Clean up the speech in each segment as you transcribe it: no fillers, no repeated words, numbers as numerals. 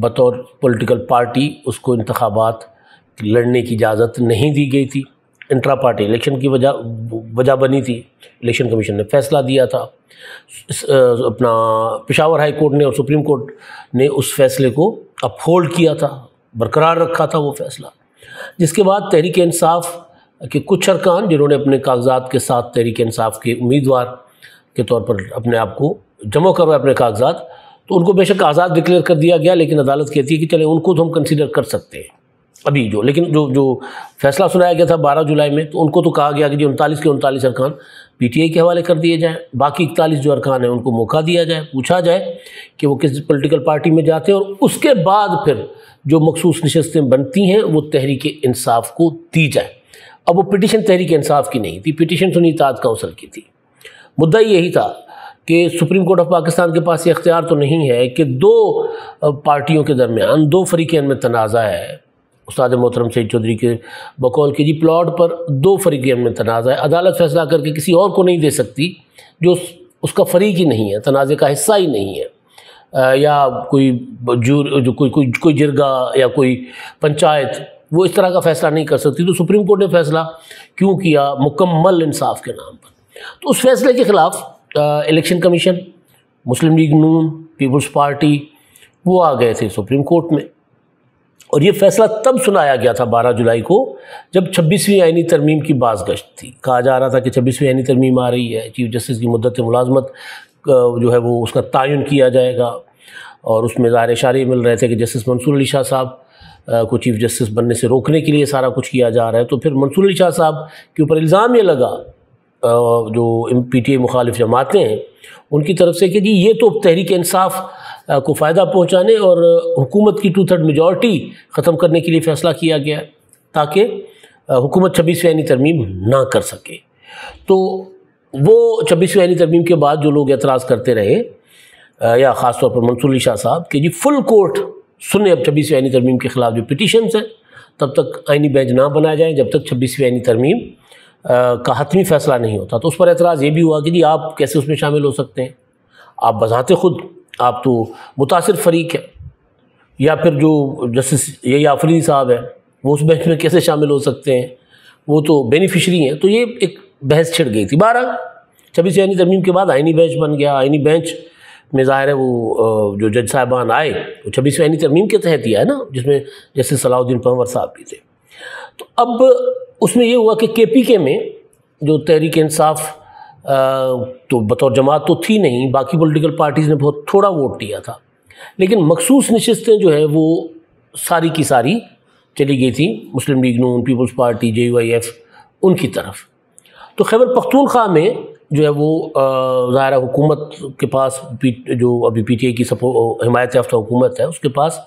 بطور political party اس کو انتخابات لڑنے کی اجازت نہیں دی گئی تھی، انٹرا پارٹی الیکشن کی وجہ بنی تھی۔ الیکشن کمیشن نے فیصلہ دیا تھا، اپنا پشاور ہائی کورٹ نے اور سپریم کورٹ نے اس فیصلے کو اپہولڈ کیا تھا، برقرار رکھا تھا وہ فیصلہ، جس کے بعد تحریک انصاف کے کچھ ارکان جنہوں نے اپنے کاغذات کے ساتھ تحریک انصاف کے امیدوار کے طور پر اپنے آپ کو جمع کروائے اپنے کاغذات، تو ان کو بے شک آزاد ڈکلیئر کر دیا گیا، لیکن عدالت کہتی ہے کہ چلیں ان کو تو ہم کنسیڈر کر سکتے ہیں ابھی لیکن جو فیصلہ سنایا گیا تھا 12 جولائی میں، تو ان کو تو کہا گیا کہ جو 39 کے 39 ارکان پی ٹی آئی کے حوالے کر دیے جائیں، باقی 41 جو ارکان ہیں ان کو موقع دیا جائے، پوچھا جائے کہ وہ کس پولیٹیکل پارٹی میں جاتے ہیں، اور اس کے بعد پھر جو مخصوص نشستیں بنتی ہیں وہ تحریک انصاف کو دی جائیں۔ اب وہ پٹیشن تحریک انصاف کی نہیں تھی، پٹیشن سنی اتحاد کونسل کی تھی۔ مدعا یہی تھا کہ سپریم کورٹ آف پاکستان کے پاس یہ اختیار تو نہیں ہے کہ دو پارٹیوں کے درمیان، دو فریقین میں تنازع ہے، استاد محترم سعید چودھری کے بقول کہ جی پلاٹ پر دو فریقین میں تنازع ہے، عدالت فیصلہ کر کے کسی اور کو نہیں دے سکتی جو اس کا فریق ہی نہیں ہے، تنازع کا حصہ ہی نہیں ہے، یا کوئی جرگہ یا کوئی پنچایت وہ اس طرح کا فیصلہ نہیں کر سکتی۔ تو سپریم کورٹ نے فیصلہ کیوں کیا؟ مکمل انصاف کے نام پر۔ تو اس فیصلے کے خلاف الیکشن کمیشن، مسلم لیگ نون، پیپلز پارٹی وہ آ گئے تھے سپریم کورٹ میں، اور یہ فیصلہ تب سنایا گیا تھا 12 جولائی کو جب 26ویں آئینی ترمیم کی بازگشت تھی۔ کہا جا رہا تھا کہ 26ویں آئینی ترمیم آ رہی ہے، چیف جسٹس کی مدت ملازمت جو ہے وہ اس کا تعین کیا جائے گا، اور اس میں ظاہر اشارے مل رہے تھے کہ جسٹس منصور علی شاہ صاحب کو چیف جسٹس بننے سے روکنے کے لیے سارا کچھ کیا جا رہا ہے۔ تو پھر منصور علی شاہ صاحب کے اوپر الزام یہ لگا جو پی ٹی آئی مخالف جماعتیں ہیں ان کی طرف سے کہ جی یہ تو تحریک انصاف کو فائدہ پہنچانے اور حکومت کی 2/3 میجورٹی ختم کرنے کے لیے فیصلہ کیا گیا ہے تاکہ حکومت 26ویں آئینی ترمیم نہ کر سکے۔ تو وہ 26ویں آئینی ترمیم کے بعد جو لوگ اعتراض کرتے رہے، یا خاص طور پر منصور علی شاہ صاحب کہ جی فل کورٹ سنے اب 26ویں آئینی ترمیم کے خلاف جو پٹیشنز ہیں تب تک آئینی بینچ نہ بنایا جائیں جب تک 26ویں آئینی ترمیم کا حتمی فیصلہ نہیں ہوتا۔ تو اس پر اعتراض یہ بھی ہوا کہ جی آپ کیسے اس میں شامل ہو سکتے ہیں، آپ بذات خود آپ تو متاثر فریق ہیں، یا پھر جو جسٹس یہی آفریدی صاحب ہیں وہ اس بینچ میں کیسے شامل ہو سکتے ہیں، وہ تو بینیفیشری ہیں۔ تو یہ ایک بحث چھڑ گئی تھی۔ 26ویں آئینی ترمیم کے بعد آئینی بینچ بن گیا۔ آئینی بینچ میں ظاہر ہے وہ جو جج صاحبان آئے وہ 26ویں آئینی ترمیم کے تحت ہی ہے نا، جس میں جسٹس صلاح الدین پنور صاحب بھی تھے۔ تو اب اس میں یہ ہوا کہ کے پی کے میں جو تحریک انصاف تو بطور جماعت تو تھی نہیں، باقی پولیٹیکل پارٹیز نے بہت تھوڑا ووٹ دیا تھا، لیکن مخصوص نشستیں جو ہے وہ ساری کی ساری چلی گئی تھیں Muslim League Noon, Peoples Party, J U I F ان کی طرف۔ تو خیبر پختونخوا میں جو ہے وہ ظاہر حکومت کے پاس جو ابھی پی ٹی آئی کی حمایت یافتہ حکومت ہے اس کے پاس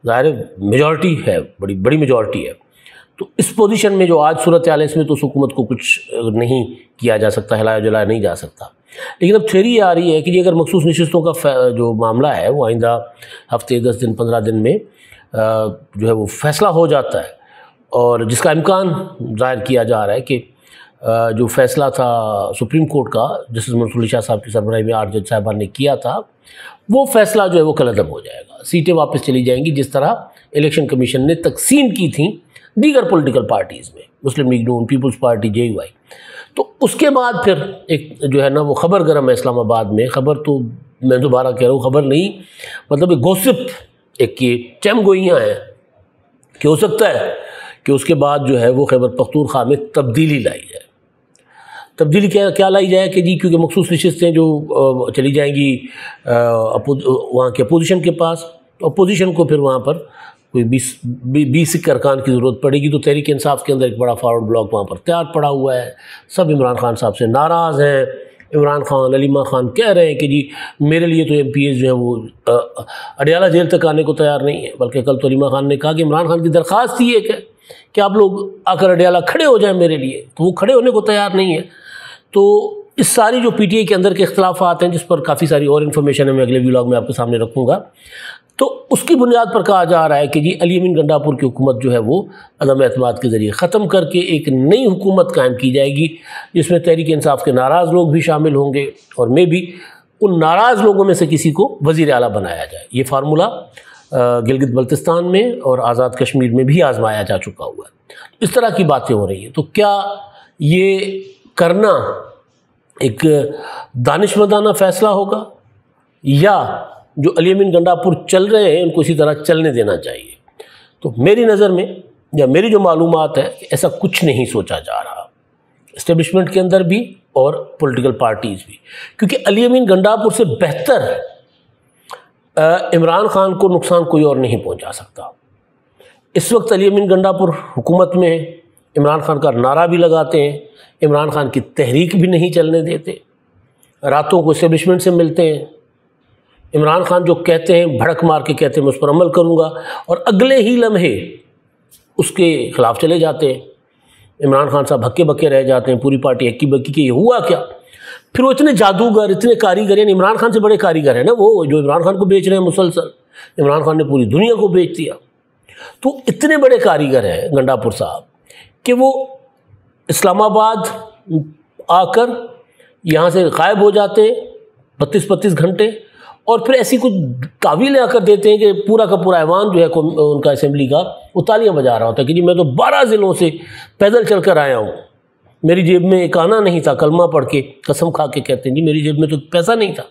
ظاہر میجورٹی ہے، بڑی میجورٹی ہے۔ تو اس پوزیشن میں جو آج صورتحال ہے اس میں تو اس حکومت کو کچھ نہیں کیا جا سکتا، ہلایا جلایا نہیں جا سکتا۔ لیکن اب تھیوری یہ آ رہی ہے کہ یہ اگر مخصوص نشستوں کا جو معاملہ ہے وہ آئندہ ہفتے 10 دن 15 دن میں جو ہے وہ فیصلہ ہو جاتا ہے، اور جس کا امکان ظاہر کیا جا رہا ہے کہ جو فیصلہ تھا سپریم کورٹ کا جسٹس منصور علی شاہ صاحب کی سربراہی میں 8 جج صاحبان نے کیا تھا، وہ فیصلہ جو ہے وہ کل عدم ہو جائے گا، سیٹیں واپس چلی جائیں گی جس طرح الیکشن کمیشن نے تقسیم کی تھیں دیگر پولیٹیکل پارٹیز میں، Muslim League Noon, Peoples Party, J U I. تو اس کے بعد پھر ایک جو ہے نا وہ خبر گرم ہے اسلام آباد میں، خبر تو میں دوبارہ کہہ رہا ہوں خبر نہیں، مطلب ایک گوسپ، ایک یہ چم گوئیاں ہیں کہ ہو سکتا ہے کہ اس کے بعد جو ہے وہ خیبر پختونخوا میں تبدیلی لائی جائے۔ تبدیلی کیا لائی جائے کہ جی کیونکہ مخصوص نشستیں جو چلی جائیں گی وہاں کے اپوزیشن کے پاس، اپوزیشن کو پھر وہاں پر کوئی 20 ارکان کی ضرورت پڑے گی۔ تو تحریک انصاف کے اندر ایک بڑا فارورڈ بلاک وہاں پر تیار پڑا ہوا ہے، سب عمران خان صاحب سے ناراض ہیں۔ عمران خان، علیمہ خان کہہ رہے ہیں کہ جی میرے لیے تو ایم پی ایز جو ہیں وہ اڈیالہ جیل تک آنے کو تیار نہیں ہیں، بلکہ کل تو علیمہ خان نے کہا کہ عمران خان کی درخواست ہی ایک ہے کہ آپ لوگ آ کر اڈیالہ کھڑے ہو جائیں میرے لیے، تو وہ کھڑے ہونے کو تیار نہیں ہے۔ تو اس ساری جو پی ٹی آئی کے اندر کے اختلافات ہیں جس پر کافی ساری اور انفارمیشن ہے میں اگلے ولاگ میں آپ کے سامنے رکھوں گا، تو اس کی بنیاد پر کہا جا رہا ہے کہ جی علی امین گنڈاپور کی حکومت جو ہے وہ عدم اعتماد کے ذریعے ختم کر کے ایک نئی حکومت قائم کی جائے گی جس میں تحریک انصاف کے ناراض لوگ بھی شامل ہوں گے، اور میں بھی ان ناراض لوگوں میں سے کسی کو وزیر اعلیٰ بنایا جائے۔ یہ فارمولہ گلگت بلتستان میں اور آزاد کشمیر میں بھی آزمایا جا چکا ہوا ہے۔ اس طرح کی باتیں ہو رہی ہیں، تو کیا یہ کرنا ایک دانشمندانہ فیصلہ ہوگا، یا جو علی امین گنڈاپور چل رہے ہیں ان کو اسی طرح چلنے دینا چاہیے؟ تو میری نظر میں یا میری جو معلومات ہے کہ ایسا کچھ نہیں سوچا جا رہا اسٹیبلشمنٹ کے اندر بھی اور پولیٹیکل پارٹیز بھی، کیونکہ علی امین گنڈاپور سے بہتر عمران خان کو نقصان کوئی اور نہیں پہنچا سکتا۔ اس وقت علی امین گنڈاپور حکومت میں عمران خان کا نعرہ بھی لگاتے ہیں، عمران خان کی تحریک بھی نہیں چلنے دیتے، راتوں کو اسٹیبلشمنٹ سے ملتے ہیں، عمران خان جو کہتے ہیں بھڑک مار کے کہتے ہیں میں اس پر عمل کروں گا، اور اگلے ہی لمحے اس کے خلاف چلے جاتے ہیں۔ عمران خان صاحب ہکے بکے رہ جاتے ہیں، پوری پارٹی ہکی بکی کہ یہ ہوا کیا؟ پھر وہ اتنے جادوگر، اتنے کاریگر، یعنی عمران خان سے بڑے کاریگر ہیں نا وہ، جو عمران خان کو بیچ رہے ہیں مسلسل، عمران خان نے پوری دنیا کو بیچ دیا، تو اتنے بڑے کاریگر ہیں گنڈاپور صاحب کہ وہ اسلام آباد آ کر یہاں سے غائب ہو جاتے ہیں 32 گھنٹے، اور پھر ایسی کچھ تعویلیں آ کر دیتے ہیں کہ پورا کا پورا ایوان جو ہے ان کا اسمبلی کا وہ تالیاں بجا رہا ہوتا ہے کہ جی میں تو 12 ضلعوں سے پیدل چل کر آیا ہوں، میری جیب میں ایک آنا نہیں تھا، کلمہ پڑھ کے قسم کھا کے کہتے ہیں جی میری جیب میں تو پیسہ نہیں تھا،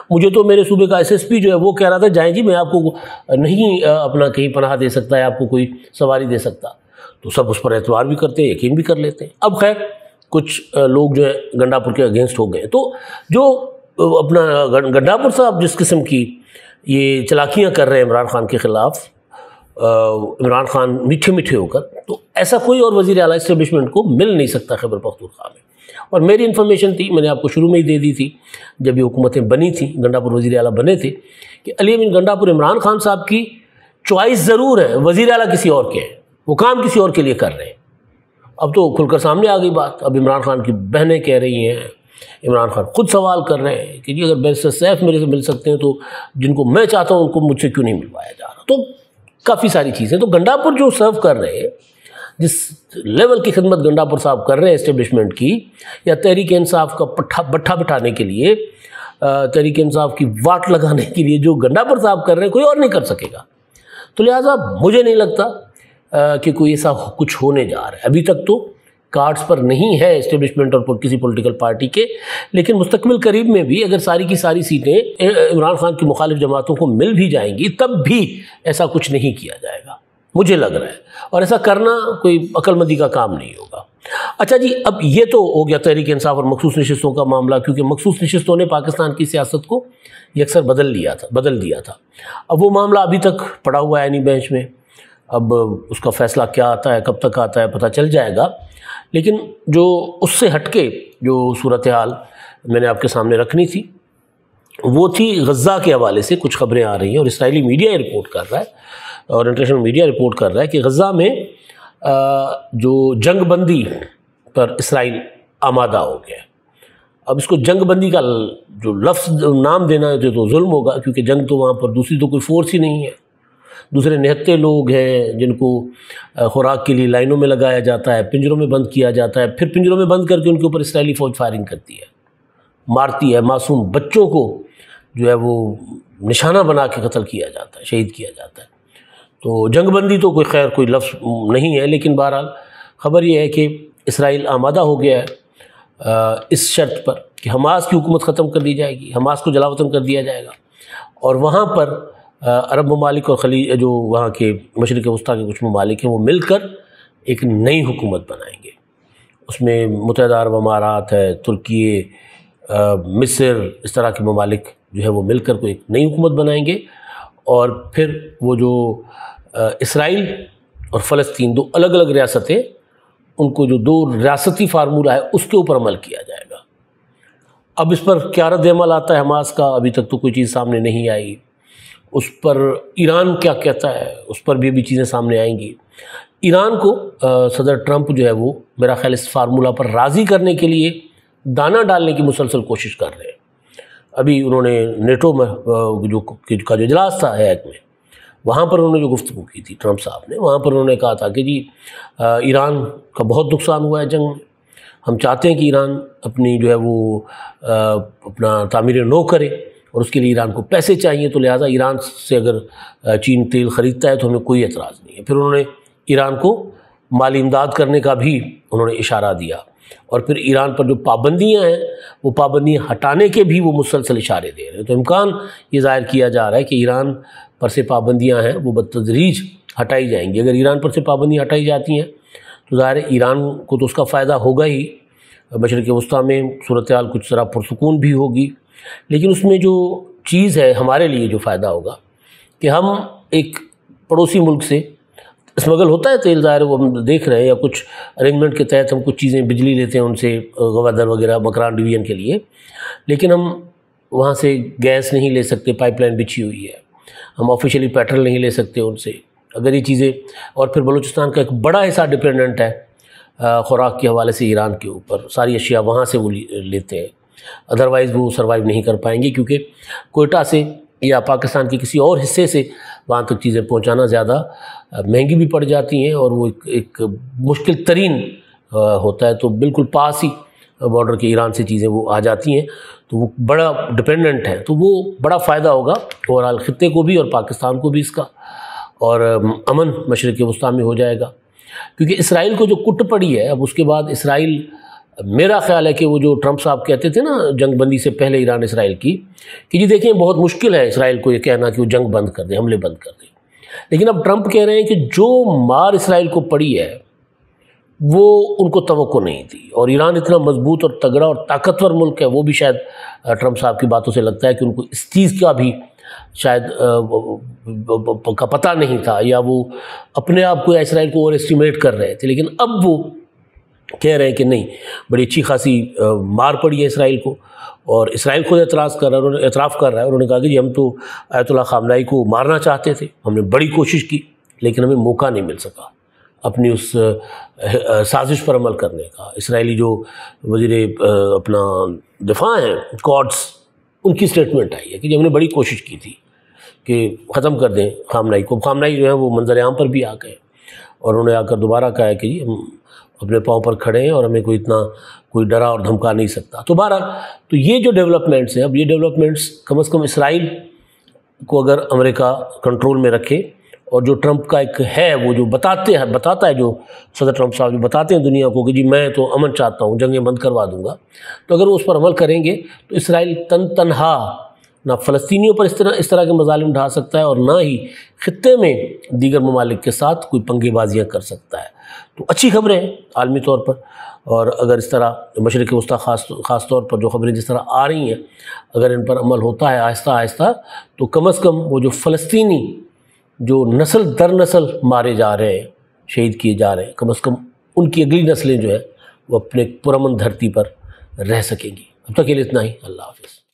مجھے تو میرے صوبے کا SSP جو ہے وہ کہہ رہا تھا جائیں جی میں آپ کو نہیں اپنا کہیں پناہ دے سکتا ہے، آپ کو کوئی سواری دے سکتا، تو سب اس پر اعتبار بھی کرتے ہیں، یقین بھی کر لیتے ہیں۔ اب خیر کچھ لوگ جو ہے گنڈاپور کے اگینسٹ ہو گئے، تو جو اپنا گنڈاپور صاحب جس قسم کی یہ چلاکیاں کر رہے ہیں عمران خان کے خلاف، عمران خان میٹھے میٹھے ہو کر، تو ایسا کوئی اور وزیر اعلیٰ اسٹیبلشمنٹ کو مل نہیں سکتا خیبر پختونخوا میں۔ اور میری انفارمیشن تھی، میں نے آپ کو شروع میں ہی دے دی تھی جب یہ حکومتیں بنی تھیں، گنڈاپور وزیر اعلیٰ بنے تھے، کہ علی امین گنڈاپور عمران خان صاحب کی چوائس ضرور ہے، وزیر اعلیٰ کسی اور کے ہیں، وہ کام کسی اور کے لیے کر رہے ہیں۔ اب تو کھل کر سامنے آ گئی بات، اب عمران خان کی بہنیں کہہ رہی ہیں، عمران خان خود سوال کر رہے ہیں کہ جی اگر بیرسٹر سیف میرے سے مل سکتے ہیں تو جن کو میں چاہتا ہوں ان کو مجھ سے کیوں نہیں ملوایا جا رہا؟ تو کافی ساری چیزیں، تو گنڈاپور جو سرو کر رہے ہیں، جس لیول کی خدمت گنڈاپور صاحب کر رہے ہیں اسٹیبلشمنٹ کی، یا تحریک انصاف کا بٹھا بٹھانے کے لیے، تحریک انصاف کی واٹ لگانے کے لیے جو گنڈاپور صاحب کر رہے ہیں کوئی اور نہیں کر سکے گا۔ تو لہٰذا مجھے نہیں لگتا کہ کوئی ایسا کچھ ہونے جا رہا ہے، ابھی تک تو کارڈز پر نہیں ہے اسٹیبلشمنٹ اور کسی پولیٹیکل پارٹی کے، لیکن مستقبل قریب میں بھی اگر ساری کی ساری سیٹیں عمران خان کی مخالف جماعتوں کو مل بھی جائیں گی تب بھی ایسا کچھ نہیں کیا جائے گا، مجھے لگ رہا ہے، اور ایسا کرنا کوئی عقل مندی کا کام نہیں ہوگا۔ اچھا جی، اب یہ تو ہو گیا تحریک انصاف اور مخصوص نشستوں کا معاملہ، کیونکہ مخصوص نشستوں نے پاکستان کی سیاست کو یکسر بدل دیا تھا۔ اب وہ معاملہ ابھی تک پڑا ہوا ہے اینی بینچ میں، اب اس کا فیصلہ کیا آتا ہے، کب تک آتا ہے، پتہ چل جائے گا۔ لیکن جو اس سے ہٹ کے جو صورتحال میں نے آپ کے سامنے رکھنی تھی وہ تھی غزہ کے حوالے سے کچھ خبریں آ رہی ہیں، اور اسرائیلی میڈیا یہ رپورٹ کر رہا ہے اور انٹرنیشنل میڈیا رپورٹ کر رہا ہے کہ غزہ میں جو جنگ بندی پر اسرائیل آمادہ ہو گیا۔ اب اس کو جنگ بندی کا جو لفظ نام دینا ہے تو ظلم ہوگا، کیونکہ جنگ تو وہاں پر دوسری تو کوئی فورس ہی نہیں ہے، دوسرے نہتے لوگ ہیں جن کو خوراک کے لیے لائنوں میں لگایا جاتا ہے، پنجروں میں بند کیا جاتا ہے، پھر پنجروں میں بند کر کے ان کے اوپر اسرائیلی فوج فائرنگ کرتی ہے، مارتی ہے، معصوم بچوں کو جو ہے وہ نشانہ بنا کے قتل کیا جاتا ہے، شہید کیا جاتا ہے۔ تو جنگ بندی تو کوئی خیر کوئی لفظ نہیں ہے، لیکن بہرحال خبر یہ ہے کہ اسرائیل آمادہ ہو گیا ہے اس شرط پر کہ حماس کی حکومت ختم کر دی جائے گی، حماس کو جلا وطن کر دیا جائے گا، اور وہاں پر عرب ممالک اور خلیج جو وہاں کے مشرق وسطیٰ کے کچھ ممالک ہیں وہ مل کر ایک نئی حکومت بنائیں گے۔ اس میں متحدہ عرب امارات ہے، ترکی، مصر، اس طرح کے ممالک جو ہے وہ مل کر کوئی ایک نئی حکومت بنائیں گے، اور پھر وہ جو اسرائیل اور فلسطین دو الگ الگ ریاستیں، ان کو جو دو ریاستی فارمولہ ہے اس کے اوپر عمل کیا جائے گا۔ اب اس پر کیا رد عمل آتا ہے حماس کا، ابھی تک تو کوئی چیز سامنے نہیں آئی۔ اس پر ایران کیا کہتا ہے، اس پر بھی چیزیں سامنے آئیں گی۔ ایران کو صدر ٹرمپ جو ہے وہ میرا خیال اس فارمولہ پر راضی کرنے کے لیے دانہ ڈالنے کی مسلسل کوشش کر رہے ہیں۔ ابھی انہوں نے نیٹو میں جو اجلاس تھا ایک میں، وہاں پر انہوں نے جو گفتگو کی تھی ٹرمپ صاحب نے، وہاں پر انہوں نے کہا تھا کہ جی ایران کا بہت نقصان ہوا ہے جنگ میں، ہم چاہتے ہیں کہ ایران اپنی جو ہے وہ اپنا تعمیر نو کرے اور اس کے لیے ایران کو پیسے چاہیے، تو لہٰذا ایران سے اگر چین تیل خریدتا ہے تو ہمیں کوئی اعتراض نہیں ہے۔ پھر انہوں نے ایران کو مالی امداد کرنے کا بھی انہوں نے اشارہ دیا، اور پھر ایران پر جو پابندیاں ہیں وہ پابندیاں ہٹانے کے بھی وہ مسلسل اشارے دے رہے ہیں۔ تو امکان یہ ظاہر کیا جا رہا ہے کہ ایران پر سے پابندیاں ہیں وہ بتدریج ہٹائی جائیں گی۔ اگر ایران پر سے پابندیاں ہٹائی جاتی ہیں تو ظاہر ہے ایران کو تو اس کا فائدہ ہوگا ہی، مشرق وسطیٰ میں صورتحال کچھ طرح پرسکون بھی ہوگی، لیکن اس میں جو چیز ہے ہمارے لیے جو فائدہ ہوگا کہ ہم ایک پڑوسی ملک سے اسمگل ہوتا ہے تیل، ظاہر وہ ہم دیکھ رہے ہیں، یا کچھ ارینجمنٹ کے تحت ہم کچھ چیزیں بجلی لیتے ہیں ان سے، گوادر وغیرہ مکران ڈویژن کے لیے، لیکن ہم وہاں سے گیس نہیں لے سکتے، پائپ لائن بچھی ہوئی ہے، ہم آفیشیلی پیٹرول نہیں لے سکتے ان سے، اگر یہ چیزیں، اور پھر بلوچستان کا ایک بڑا حصہ ڈپینڈنٹ ہے خوراک کے حوالے سے ایران کے اوپر، ساری اشیاء وہاں سے وہ لیتے ہیں، ادروائز وہ سروائیو نہیں کر پائیں گے، کیونکہ کوئٹہ سے یا پاکستان کے کسی اور حصے سے وہاں تک چیزیں پہنچانا زیادہ مہنگی بھی پڑ جاتی ہیں، اور وہ ایک مشکل ترین ہوتا ہے، تو بالکل پاس ہی بارڈر کے ایران سے چیزیں وہ آ جاتی ہیں، تو وہ بڑا ڈپینڈنٹ ہے، تو وہ بڑا فائدہ ہوگا اوورآل خطے کو بھی اور پاکستان کو بھی اس کا، اور امن مشرق وسطیٰ میں ہو جائے گا۔ کیونکہ اسرائیل کو جو کٹ پڑی ہے اب اس کے بعد اسرائیل، میرا خیال ہے کہ وہ جو ٹرمپ صاحب کہتے تھے نا جنگ بندی سے پہلے ایران اسرائیل کی، کہ جی دیکھیں بہت مشکل ہے اسرائیل کو یہ کہنا کہ وہ جنگ بند کر دیں، حملے بند کر دیں، لیکن اب ٹرمپ کہہ رہے ہیں کہ جو مار اسرائیل کو پڑی ہے وہ ان کو توقع نہیں تھی، اور ایران اتنا مضبوط اور تگڑا اور طاقتور ملک ہے، وہ بھی شاید ٹرمپ صاحب کی باتوں سے لگتا ہے کہ ان کو اس چیز کا بھی شاید کا پتہ نہیں تھا، یا وہ اپنے آپ کو یا اسرائیل کو اوور اسٹیمیٹ کر رہے تھے، لیکن اب وہ کہہ رہے ہیں کہ نہیں، بڑی اچھی خاصی مار پڑی ہے اسرائیل کو، اور اسرائیل خود اعتراف کر رہا ہے، انہوں نے کہا کہ جی ہم تو آیت اللہ خامنائی کو مارنا چاہتے تھے، ہم نے بڑی کوشش کی لیکن ہمیں موقع نہیں مل سکا اپنی اس سازش پر عمل کرنے کا۔ اسرائیلی جو وزیر اپنا دفاع ہیں کارڈز، ان کی سٹیٹمنٹ آئی ہے کہ جی ہم نے بڑی کوشش کی تھی کہ ختم کر دیں خامنائی کو، خامنائی جو ہے وہ منظر عام پر بھی آ گئے، اور انہوں نے آ کر دوبارہ کہا ہے کہ جی ہم اپنے پاؤں پر کھڑے ہیں اور ہمیں کوئی ڈرا اور دھمکا نہیں سکتا۔ تو بہرحال تو یہ جو ڈیولپمنٹس ہیں، اب یہ ڈیولپمنٹس کم از کم اسرائیل کو اگر امریکہ کنٹرول میں رکھے، اور جو ٹرمپ کا ایک ہے وہ جو بتاتا ہے جو صدر ٹرمپ صاحب جو بتاتے ہیں دنیا کو کہ جی میں تو امن چاہتا ہوں، جنگیں بند کروا دوں گا، تو اگر وہ اس پر عمل کریں گے تو اسرائیل تنہا نہ فلسطینیوں پر اس طرح کے مظالم ڈھا سکتا ہے، اور نہ ہی خطے میں دیگر ممالک کے ساتھ کوئی پنگے بازیاں کر سکتا ہے۔ تو اچھی خبریں ہیں عالمی طور پر، اور اگر اس طرح مشرق وسطیٰ خاص طور پر جو خبریں جس طرح آ رہی ہیں، اگر ان پر عمل ہوتا ہے آہستہ آہستہ، تو کم از کم وہ جو فلسطینی جو نسل در نسل مارے جا رہے ہیں، شہید کیے جا رہے ہیں، کم از کم ان کی اگلی نسلیں جو ہے وہ اپنے پرامن دھرتی پر رہ سکیں گی۔ اب تک کے لیے اتنا ہی، اللہ حافظ۔